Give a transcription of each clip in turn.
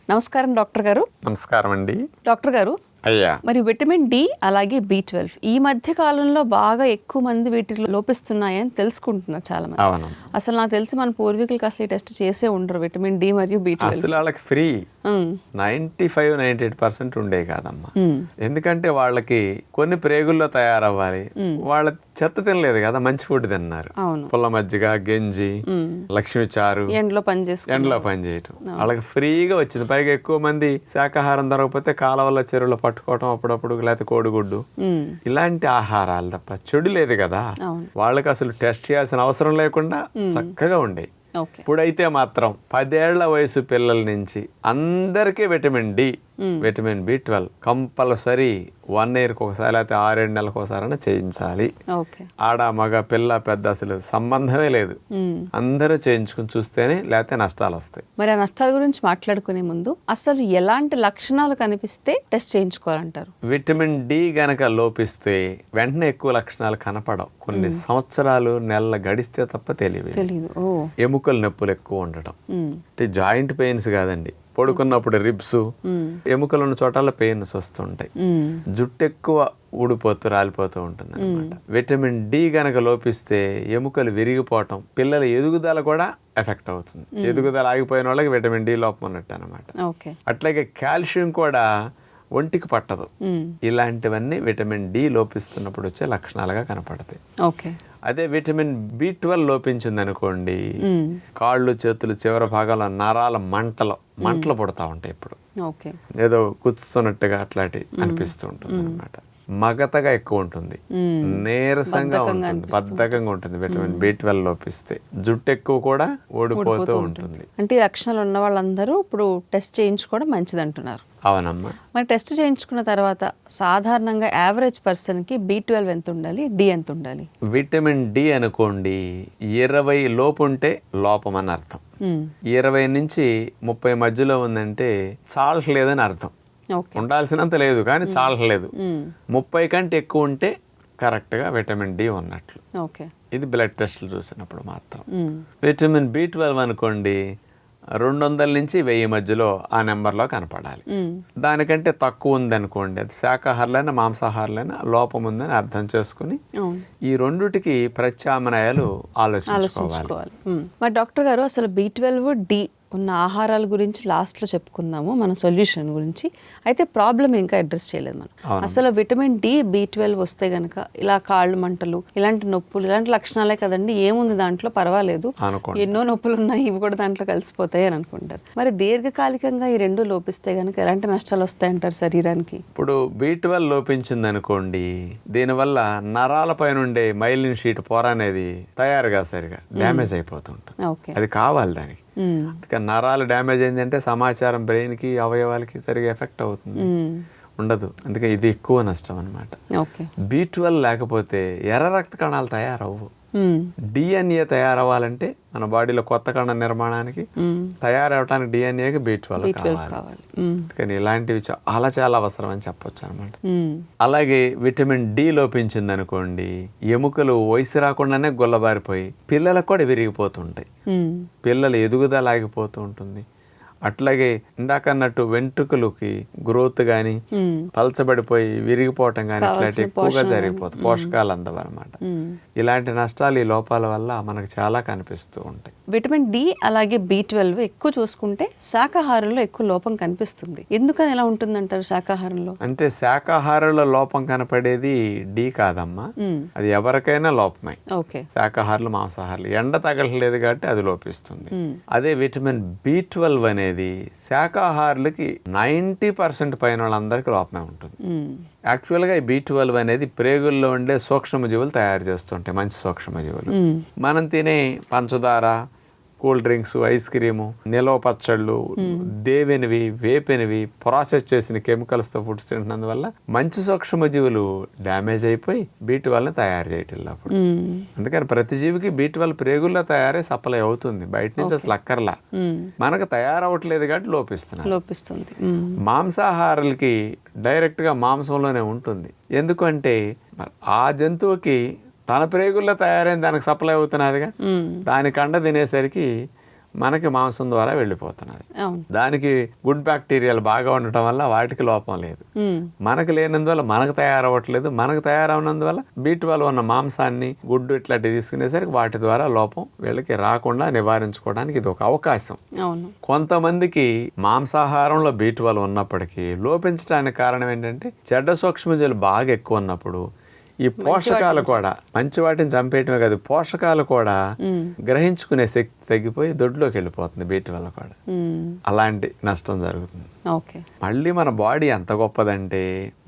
నమస్కారం డాక్టర్ గారు. నమస్కారం అండి. డాక్టర్ గారు, అయ్యా, మరి విటమిన్ డి అలాగే B12 ఈ మధ్య కాలంలో బాగా ఎక్కువ మంది వీటిలో లోపిస్తున్నాయని తెలుసుకుంటున్నారు చాలా మంది. అవును. అసలు నాకు తెలిసి మన పూర్వీకులకి అసలు ఈ టెస్ట్ చేసే ఉండరు విటమిన్ డి మరియు B12. అసలు వాళ్ళకి ఫ్రీ 95-98% ఉండే కాదమ్మా. ఎందుకంటే వాళ్ళకి కొన్ని ప్రేగుల్లో తయారవ్వాలి. వాళ్ళ చెత్త తినలేదు కదా, మంచి ఫుడ్ తిన్నారు. పుల్ల మజ్జిగ, గంజి, లక్ష్మి చారు, ఎండలో పనిచేయటం వాళ్ళకి ఫ్రీగా వచ్చింది. పైగా ఎక్కువ మంది శాకాహారం దొరకకపోతే కాలవల్ల చెరువులో పట్టుకోవటం అప్పుడప్పుడు, లేకపోతే కోడిగుడ్డు, ఇలాంటి ఆహారాలు తప్ప చెడు లేదు కదా. వాళ్ళకి అసలు టెస్ట్ చేయాల్సిన అవసరం లేకుండా చక్కగా ఉండే. ఇప్పుడైతే మాత్రం 10 ఏళ్ల వయసు పిల్లల నుంచి అందరికీ vitamin D, vitamin B12 compulsory 1 ఇయర్కి ఒకసారి లేకపోతే 6-7 నెలలకు ఒకసారి చేయించాలి. ఆడ మగ పిల్ల పెద్ద అసలు సంబంధమే లేదు. అందరూ చేయించుకుని చూస్తేనే, లేకపోతే నష్టాలు వస్తాయి. మరి ఆ నష్టాల గురించి మాట్లాడుకునే ముందు అసలు ఎలాంటి లక్షణాలు కనిపిస్తే టెస్ట్ చేయించుకోవాలంటారు? విటమిన్ డి గనక లోపిస్తే వెంటనే ఎక్కువ లక్షణాలు కనపడవు. కొన్ని సంవత్సరాలు నెలలు గడిస్తే తప్ప తెలియదు. ఎముకల నొప్పులు ఎక్కువ ఉండటం, అంటే జాయింట్ పెయిన్స్ కాదండి, పడుకున్నప్పుడు రిబ్స్, ఎముకలు ఉన్న చోటల్లో పెయిన్స్ వస్తుంటాయి. జుట్టు ఎక్కువ ఊడిపోతూ రాలిపోతూ ఉంటుంది అనమాట. విటమిన్ డి గనక లోపిస్తే ఎముకలు విరిగిపోవటం, పిల్లల ఎదుగుదల కూడా ఎఫెక్ట్ అవుతుంది. ఎదుగుదల ఆగిపోయిన వాళ్ళకి విటమిన్ డి లోపం ఉన్నట్టు అనమాట. అట్లాగే కాల్షియం కూడా ఒంటికి పట్టదు. ఇలాంటివన్నీ విటమిన్ డి లోపిస్తున్నప్పుడు వచ్చే లక్షణాలుగా కనపడతాయి. అదే విటమిన్ B12 లోపించింది అనుకోండి, కాళ్ళు చేతులు చివరి భాగంలో నరాల మంటలు పుడతా ఉంటాయి. ఇప్పుడు ఏదో గుచ్చుతున్నట్టుగా అట్లాంటి అనిపిస్తూ ఉంటుంది అనమాట. మగతగా ఎక్కువ ఉంటుంది, నీరసంగా ఉంటుంది, బద్ధకంగా ఉంటుంది. విటమిన్ B12 లోపిస్తే జుట్టు ఎక్కువ కూడా ఊడిపోతూ ఉంటుంది. అంటే ఈ లక్షణాలు ఉన్న వాళ్ళందరూ ఇప్పుడు టెస్ట్ చేయించుకోవడం మంచిది అంటున్నారు. అవునమ్మా. మరి టెస్ట్ చేయించుకున్న తర్వాత సాధారణంగా యావరేజ్ పర్సన్ కి B12 ఎంత ఉండాలి, డి ఎంత ఉండాలి? విటమిన్ డి అనుకోండి 20 లోపు ఉంటే లోపం అని అర్థం. 20 నుంచి 30 మధ్యలో ఉందంటే చాలట్లేదని అర్థం. ఉండాల్సినంత లేదు కానీ చాలట్లేదు. 30 కంటే ఎక్కువ ఉంటే కరెక్ట్గా విటమిన్ డి ఉన్నట్లు. ఇది బ్లడ్ టెస్ట్లు చూసినప్పుడు మాత్రం. విటమిన్ B12 అనుకోండి 200 నుంచి 1000 మధ్యలో ఆ నెంబర్లో కనపడాలి. దానికంటే తక్కువ ఉందనుకోండి, అది శాకాహారులైనా మాంసాహారులైనా లోపం ఉందని అర్థం చేసుకుని ఈ రెండుటికి ప్రత్యామ్నాయాలు ఆలోచించుకోవాలి. మరి డాక్టర్ గారు, అసలు B12 డి ఉన్న ఆహారాల గురించి లాస్ట్లో చెప్పుకుందాము, మన సొల్యూషన్ గురించి. అయితే ప్రాబ్లం ఇంకా అడ్రస్ చేయలేదు మనం. అసలు విటమిన్ డి B12 వస్తే గనక ఇలా కాళ్ళు మంటలు, ఇలాంటి నొప్పులు, ఇలాంటి లక్షణాలే కదండి, ఏముంది దాంట్లో, పర్వాలేదు, ఎన్నో నొప్పులు ఉన్నాయి, ఇవి కూడా దాంట్లో కలిసిపోతాయి అని అనుకుంటారు. మరి దీర్ఘకాలికంగా ఈ రెండు లోపిస్తే గనక ఎలాంటి నష్టాలు వస్తాయంటారు శరీరానికి? ఇప్పుడు B12 లోపించింది అనుకోండి, దీనివల్ల నరాల పైన ఉండే మైలిన్ షీట్ పొర అనేది తయారుగా సరిగా డ్యామేజ్ అయిపోతుంటుంది. అది కావాలి దానికి. అందుకని నరాలు డ్యామేజ్ అయిందంటే సమాచారం బ్రెయిన్కి, అవయవాలకి సరిగా ఎఫెక్ట్ అవుతుంది, ఉండదు. అందుకే ఇది ఎక్కువ నష్టం అనమాట. B12 లేకపోతే ఎర్ర రక్త కణాలు తయారవ్వు. DNA తయారవ్వాలంటే మన బాడీలో కొత్త కణ నిర్మాణానికి తయారవటానికి DNAకి B12 కావాలి. కానీ ఇలాంటివి చాలా అవసరం అని చెప్పొచ్చు అనమాట. అలాగే విటమిన్ డి లోపించింది అనుకోండి, ఎముకలు వయసు రాకుండానే గుల్లబారిపోయి పిల్లలకు కూడా విరిగిపోతుంటాయి. పిల్లలు ఎదుగుదల ఆగిపోతూ ఉంటుంది. అట్లాగే ఇందాకన్నట్టు వెంట్రుకలకి గ్రోత్ గాని పలచబడిపోయి విరిగిపోవటం కానీ ఇట్లాంటి ఎక్కువగా జరిగిపోతుంది. పోషకాలు అందవన్నమాట. ఇలాంటి నష్టాలు ఈ లోపాల వల్ల మనకు చాలా కనిపిస్తూ ఉంటాయి. విటమిన్ డి అలాగే B12 ఎక్కువ చూసుకుంటే శాకాహారంలో ఎక్కువ లోపం కనిపిస్తుంది. ఎందుకని ఎలా ఉంటుందంటారు శాకాహారంలో? అంటే శాకాహారంలో లోపం కనపడేది డి కాదమ్మా, అది ఎవరికైనా లోపమే. శాకాహారులు మాంసాహారులు ఎండ తగలలేదు కాబట్టి అది లోపిస్తుంది. అదే విటమిన్ B12 అనేది శాకాహారులకి 90% పైన వాళ్ళందరికీ లోపమే ఉంటుంది. యాక్చువల్గా ఈ B12 అనేది ప్రేగుల్లో ఉండే సూక్ష్మజీవులు తయారు చేస్తుంటాయి, మంచి సూక్ష్మజీవులు. మనం తినే పంచదార, కూల్ డ్రింక్స్, ఐస్ క్రీము, నిలవ పచ్చళ్ళు, దేవినివి, వేపినివి, ప్రాసెస్ చేసిన కెమికల్స్తో ఫుడ్స్ తింటున్నందువల్ల మంచి సూక్ష్మజీవులు డ్యామేజ్ అయిపోయి B12 తయారు చేయటం అప్పుడు. అందుకని ప్రతి జీవికి B12 ప్రేగుల్లో తయారై సప్లై అవుతుంది, బయట నుంచి అసలు అక్కర్లా. మనకు తయారవట్లేదు కాబట్టి లోపిస్తుంది. మాంసాహారులకి డైరెక్ట్గా మాంసంలోనే ఉంటుంది. ఎందుకంటే ఆ జంతువుకి తన ప్రేగుల్లో తయారైన దానికి సప్లై అవుతున్నదిగా, దాని కండ తినేసరికి మనకి మాంసం ద్వారా వెళ్ళిపోతున్నది. అవును. దానికి గుడ్ బ్యాక్టీరియాలు బాగా ఉండటం వల్ల వాటికి లోపం లేదు. మనకు లేనందువల్ల మనకు తయారవ్వట్లేదు. మనకు తయారవనందువల్ల B12 ఉన్న మాంసాన్ని గుడ్డు ఇట్లాంటివి తీసుకునేసరికి వాటి ద్వారా లోపం వీళ్ళకి రాకుండా నివారించుకోవడానికి ఇది ఒక అవకాశం. అవును. కొంతమందికి మాంసాహారంలో B12 ఉన్నప్పటికీ లోపించడానికి కారణం ఏంటంటే చెడ్డ సూక్ష్మజీవులు బాగా ఎక్కువ ఉన్నప్పుడు ఈ పోషకాలు కూడా, మంచి వాటిని చంపేయటమే కాదు, పోషకాలు కూడా గ్రహించుకునే శక్తి తగ్గిపోయి దొడ్లోకి వెళ్ళిపోతుంది B12 కూడా. అలాంటి నష్టం జరుగుతుంది. ఓకే. మళ్ళీ మన బాడీ ఎంత గొప్పదంటే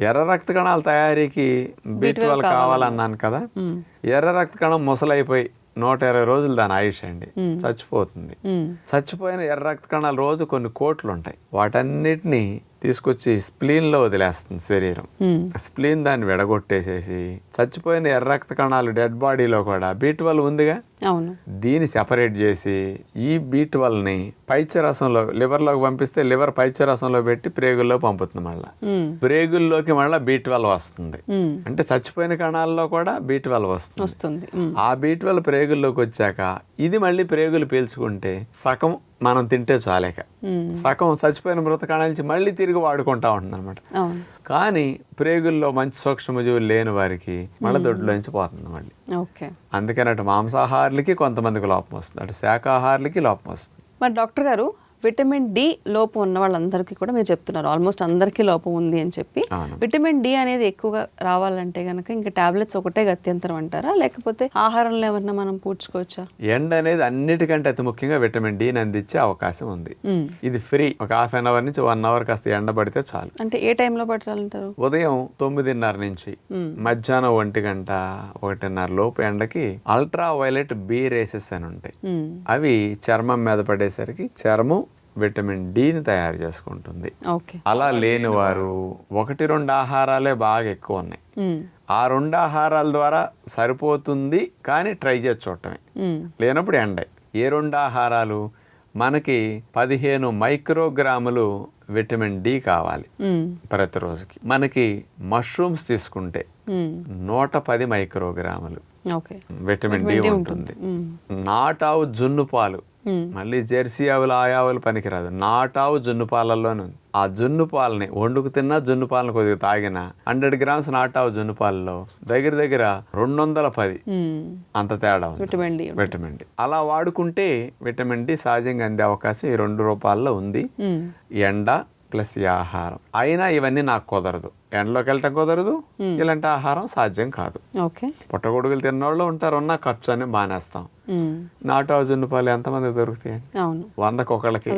ఎర్ర రక్త కణాల తయారీకి B12 కావాలన్నాను కదా. ఎర్ర రక్త కణం ముసలైపోయి 120 రోజులు దాని ఆయుష్ అండి, చచ్చిపోతుంది. చచ్చిపోయిన ఎర్ర రక్త కణాలు రోజు కొన్ని కోట్లు ఉంటాయి. వాటన్నిటిని తీసుకొచ్చి స్ప్లీన్లో వదిలేస్తుంది శరీరం. స్ప్లీన్ దాన్ని విడగొట్టేసేసి చచ్చిపోయిన ఎర్ర రక్త కణాలు డెడ్ బాడీలో కూడా B12 ఉందిగా, అవును, దీన్ని సెపరేట్ చేసి ఈ B12ని పైత్యరసంలో లివర్లోకి పంపిస్తే లివర్ పైత్యరసంలో పెట్టి ప్రేగుల్లో పంపుతుంది. మళ్ళీ ప్రేగుల్లోకి మళ్ళీ B12 వస్తుంది. అంటే చచ్చిపోయిన కణాల్లో కూడా B12 వస్తుంది. ఆ B12 ప్రేగుల్లోకి వచ్చాక ఇది మళ్ళీ ప్రేగులు పీల్చుకుంటే సగం మనం తింటే చాలేక సగం చచ్చిపోయిన మృత కణాల నుంచి మళ్ళీ తిరిగి వాడుకుంటా ఉంటుంది అనమాట. కానీ ప్రేగుల్లో మంచి సూక్ష్మజీవులు లేని వారికి మళ్ళీ దొడ్లోంచి పోతుంది మళ్ళీ. అందుకని అటు మాంసాహారులకి కొంతమందికి లోపం వస్తుంది, అటు శాకాహారులకి లోపం వస్తుంది. మరి డాక్టర్ గారు, విటమిన్ డి లోపం ఉన్న వాళ్ళందరికీ కూడా మీరు చెప్తున్నారు ఆల్మోస్ట్ అందరికీ లోపం ఉంది అని చెప్పి, విటమిన్ డి అనేది ఎక్కువగా రావాలంటే కనుక ఇంకా టాబ్లెట్స్ ఒకటే గత్యంతరం అంటారా, లేకపోతే ఆహారంలో ఏమన్నా మనం పూడ్చుకోవచ్చా? ఎండ అనేది అన్నిటికంటే అతి ముఖ్యంగా విటమిన్ డిని అందించే అవకాశం ఉంది. ఇది ఫ్రీ. ఒక ½ అవర్ నుంచి 1 అవర్ కాస్త ఎండ పడితే చాలు. అంటే ఏ టైంలో పట్టాలంటారు? ఉదయం 9:30 నుంచి మధ్యాహ్నం 1 గంట 1:30 లోపు ఎండకి అల్ట్రా వైలెట్ బి రేసెస్ అని ఉంటాయి. అవి చర్మం మీద పడేసరికి చర్మం విటమిన్ డిని తయారు చేసుకుంటుంది. అలా లేని వారు 1-2 ఆహారాలే బాగా ఎక్కువ ఉన్నాయి. ఆ 2 ఆహారాల ద్వారా సరిపోతుంది, కానీ ట్రై చేసి చూడటమే. లేనప్పుడు ఎండ. ఏ 2 ఆహారాలు? మనకి 15 మైక్రోగ్రాములు విటమిన్ డి కావాలి ప్రతిరోజుకి. మనకి మష్రూమ్స్ తీసుకుంటే 110 మైక్రోగ్రాములు విటమిన్ డి ఉంటుంది. నాటావు జున్ను పాలు, మళ్ళీ జెర్సీ ఆవులు ఆయావులు పనికిరాదు, నాటావు జున్ను పాలల్లోనే ఉంది. ఆ జున్ను పాలని వండుకు తిన్నా, జున్ను పాలను కొద్దిగా తాగిన 100 గ్రామ్స్ నాటావు జున్ను పాలలో దగ్గర 210 అంత తేడా ఉంది విటమిన్ డి. అలా వాడుకుంటే విటమిన్ డి సహజంగా అందే అవకాశం ఈ 2 రూపాల్లో ఉంది. ఎండ ప్లస్ ఈ ఆహారం. అయినా ఇవన్నీ నాకు కుదరదు, ఎండలోకి వెళ్ళటం కుదరదు, ఇలాంటి ఆహారం సాధ్యం కాదు. పుట్టగొడుగులు తిన్నోళ్ళు ఉంటారు, ఉన్న ఖర్చు అని మానేస్తాం. నాటు జున్ను పాలు ఎంతమంది దొరుకుతాయండి? 100కి ఒకళ్ళకి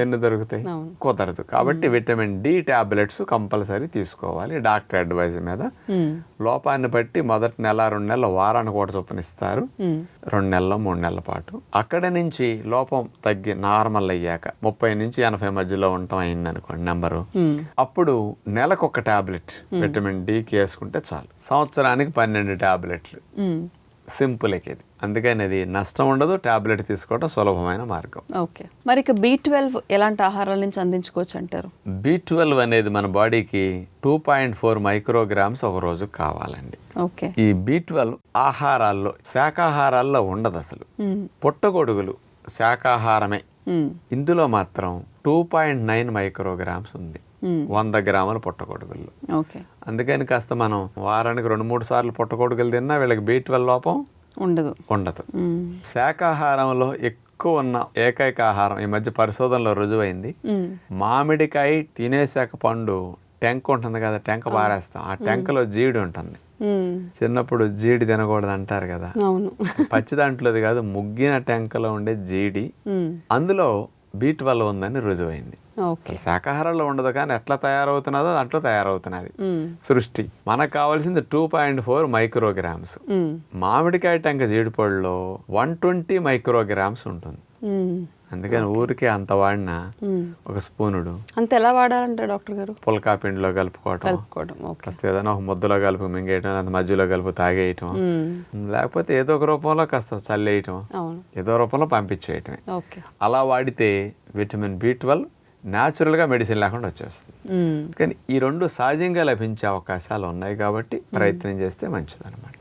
ఎన్ని దొరుకుతాయి? కుదరదు. కాబట్టి విటమిన్ డి టాబ్లెట్స్ కంపల్సరీ తీసుకోవాలి డాక్టర్ అడ్వైజ్ మీద. లోపాన్ని బట్టి మొదటి నెల 2 నెలలు వారానికి ఒకటి చొప్పున ఇస్తారు, 2 నెలలు 3 నెలల పాటు. అక్కడ నుంచి లోపం తగ్గి నార్మల్ అయ్యాక 30 నుంచి 80 మధ్యలో ఉండటం అయింది అనుకోండి నెంబరు, అప్పుడు నెలకు ఒక టాబ్లెట్ విటమిన్ డికి వేసుకుంటే చాలు. సంవత్సరానికి 12 టాబ్లెట్లు. సింపుల్ ఇది. అందుకని అది నష్టం ఉండదు, టాబ్లెట్ తీసుకోవడం సులభమైన మార్గం. మరి ఇక B12 ఎలాంటి ఆహారాల నుంచి అందించుకోవచ్చు అంటారు? B12 అనేది మన బాడీకి 2.4 మైక్రోగ్రామ్స్ ఒక రోజు కావాలండి. ఈ B12 ఆహారాల్లో, శాకాహారాల్లో ఉండదు అసలు. పుట్టగొడుగులు శాకాహారమే, ఇందులో మాత్రం 2.9 మైక్రోగ్రామ్స్ ఉంది 100 గ్రాముల పుట్టగొడుగుల్లో. అందుకని కాస్త మనం వారానికి 2-3 సార్లు పుట్టగొడుగులు తిన్నా వీళ్ళకి B12 లోపం ఉండదు. శాకాహారంలో ఎక్కువ ఉన్న ఏకైక ఆహారం ఈ మధ్య పరిశోధనలో రుజువైంది, మామిడికాయ తినేశాక పండు టెంక ఉంటుంది కదా, టెంక పారేస్తాం, ఆ టెంకలో జీడి ఉంటుంది. చిన్నప్పుడు జీడి తినకూడదు అంటారు కదా, పచ్చి దాంట్లోది కాదు, ముగ్గిన టెంకలో ఉండే జీడి, అందులో B12 ఉందని రుజువైంది. శాకాహారంలో ఉండదు, కానీ ఎట్లా తయారవుతున్నదో దాంట్లో తయారవుతున్నది సృష్టి. మనకు కావాల్సింది 2.4 మైక్రోగ్రామ్స్. మామిడికాయ టెంక జీడిపళ్ళలో 120 మైక్రోగ్రామ్స్ ఉంటుంది. అందుకని ఊరికే అంత వాడినా ఒక స్పూనుడు అంత ఎలా వాడాలంటే డాక్టర్ గారు? పుల్కా పిండిలో కలుపుకోవటం, కాస్త ఏదైనా ఒక ముద్దలో కలుపు మింగేయటం, అంత మధ్యలో కలుపు తాగేయటం, లేకపోతే ఏదో ఒక రూపంలో కాస్త చల్లేయటం, ఏదో రూపంలో పంపించేయటమే. అలా వాడితే విటమిన్ B12 న్యాచురల్గా మెడిసిన్ లేకుండా వచ్చేస్తుంది. కానీ ఈ 2 సహజంగా లభించే అవకాశాలు ఉన్నాయి కాబట్టి ప్రయత్నం చేస్తే మంచిదన్నమాట.